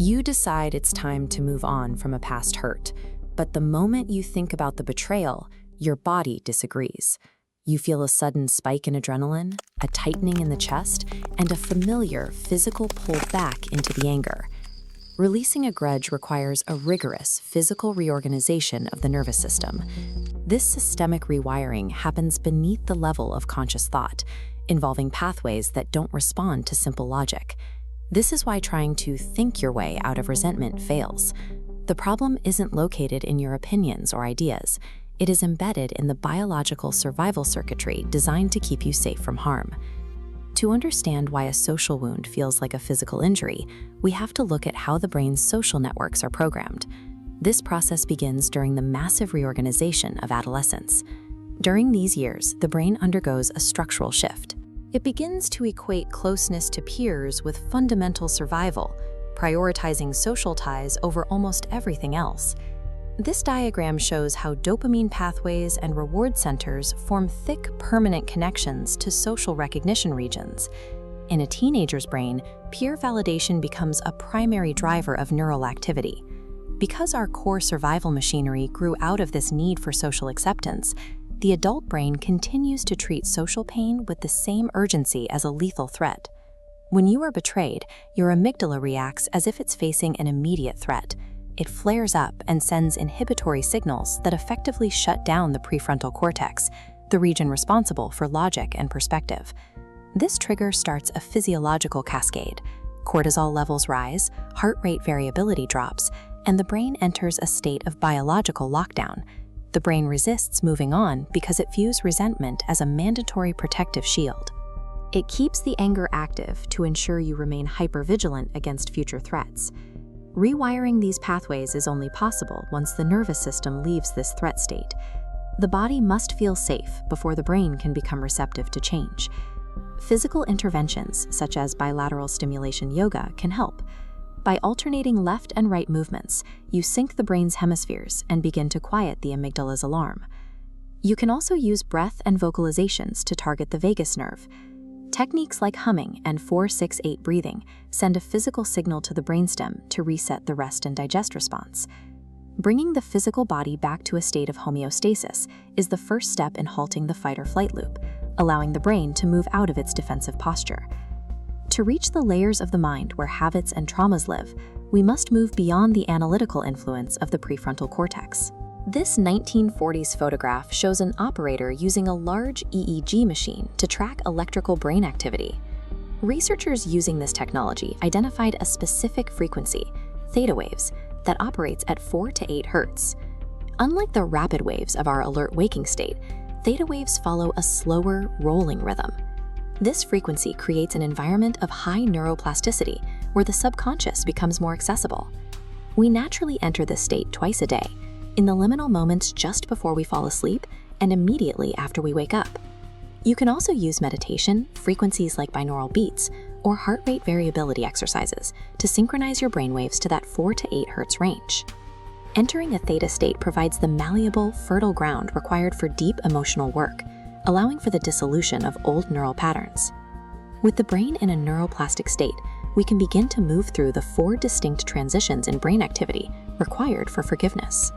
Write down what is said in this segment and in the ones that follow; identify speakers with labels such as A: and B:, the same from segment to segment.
A: You decide it's time to move on from a past hurt, but the moment you think about the betrayal, your body disagrees. You feel a sudden spike in adrenaline, a tightening in the chest, and a familiar physical pull back into the anger. Releasing a grudge requires a rigorous physical reorganization of the nervous system. This systemic rewiring happens beneath the level of conscious thought, involving pathways that don't respond to simple logic. This is why trying to think your way out of resentment fails. The problem isn't located in your opinions or ideas. It is embedded in the biological survival circuitry designed to keep you safe from harm. To understand why a social wound feels like a physical injury, we have to look at how the brain's social networks are programmed. This process begins during the massive reorganization of adolescence. During these years, the brain undergoes a structural shift. It begins to equate closeness to peers with fundamental survival, prioritizing social ties over almost everything else. This diagram shows how dopamine pathways and reward centers form thick, permanent connections to social recognition regions. In a teenager's brain, peer validation becomes a primary driver of neural activity. Because our core survival machinery grew out of this need for social acceptance, the adult brain continues to treat social pain with the same urgency as a lethal threat. When you are betrayed, your amygdala reacts as if it's facing an immediate threat. It flares up and sends inhibitory signals that effectively shut down the prefrontal cortex, the region responsible for logic and perspective. This trigger starts a physiological cascade. Cortisol levels rise, heart rate variability drops, and the brain enters a state of biological lockdown. The brain resists moving on because it views resentment as a mandatory protective shield. It keeps the anger active to ensure you remain hypervigilant against future threats. Rewiring these pathways is only possible once the nervous system leaves this threat state. The body must feel safe before the brain can become receptive to change. Physical interventions, such as bilateral stimulation yoga, can help. By alternating left and right movements, you sync the brain's hemispheres and begin to quiet the amygdala's alarm. You can also use breath and vocalizations to target the vagus nerve. Techniques like humming and 4-6-8 breathing send a physical signal to the brainstem to reset the rest and digest response. Bringing the physical body back to a state of homeostasis is the first step in halting the fight-or-flight loop, allowing the brain to move out of its defensive posture. To reach the layers of the mind where habits and traumas live, we must move beyond the analytical influence of the prefrontal cortex. This 1940s photograph shows an operator using a large EEG machine to track electrical brain activity. Researchers using this technology identified a specific frequency, theta waves, that operates at 4 to 8 Hz. Unlike the rapid waves of our alert waking state, theta waves follow a slower, rolling rhythm. This frequency creates an environment of high neuroplasticity where the subconscious becomes more accessible. We naturally enter this state twice a day, in the liminal moments just before we fall asleep and immediately after we wake up. You can also use meditation, frequencies like binaural beats, or heart rate variability exercises to synchronize your brainwaves to that 4 to 8 Hz range. Entering a theta state provides the malleable, fertile ground required for deep emotional work, allowing for the dissolution of old neural patterns. With the brain in a neuroplastic state, we can begin to move through the 4 distinct transitions in brain activity required for forgiveness.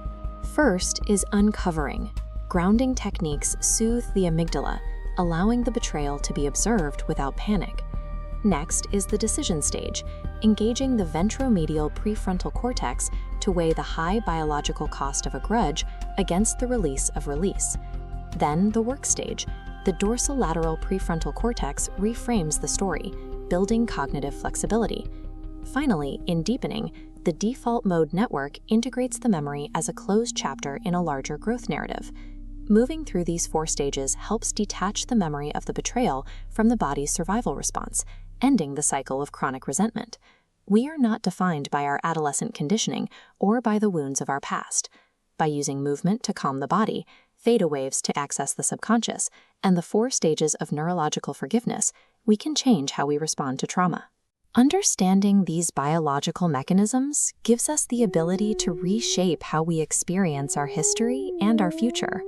A: First is uncovering. Grounding techniques soothe the amygdala, allowing the betrayal to be observed without panic. Next is the decision stage, engaging the ventromedial prefrontal cortex to weigh the high biological cost of a grudge against the release of release. Then the work stage, the dorsolateral prefrontal cortex reframes the story, building cognitive flexibility. Finally, in deepening, the default mode network integrates the memory as a closed chapter in a larger growth narrative. Moving through these 4 stages helps detach the memory of the betrayal from the body's survival response, ending the cycle of chronic resentment. We are not defined by our adolescent conditioning or by the wounds of our past. By using movement to calm the body, theta waves to access the subconscious, and the 4 stages of neurological forgiveness, we can change how we respond to trauma. Understanding these biological mechanisms gives us the ability to reshape how we experience our history and our future.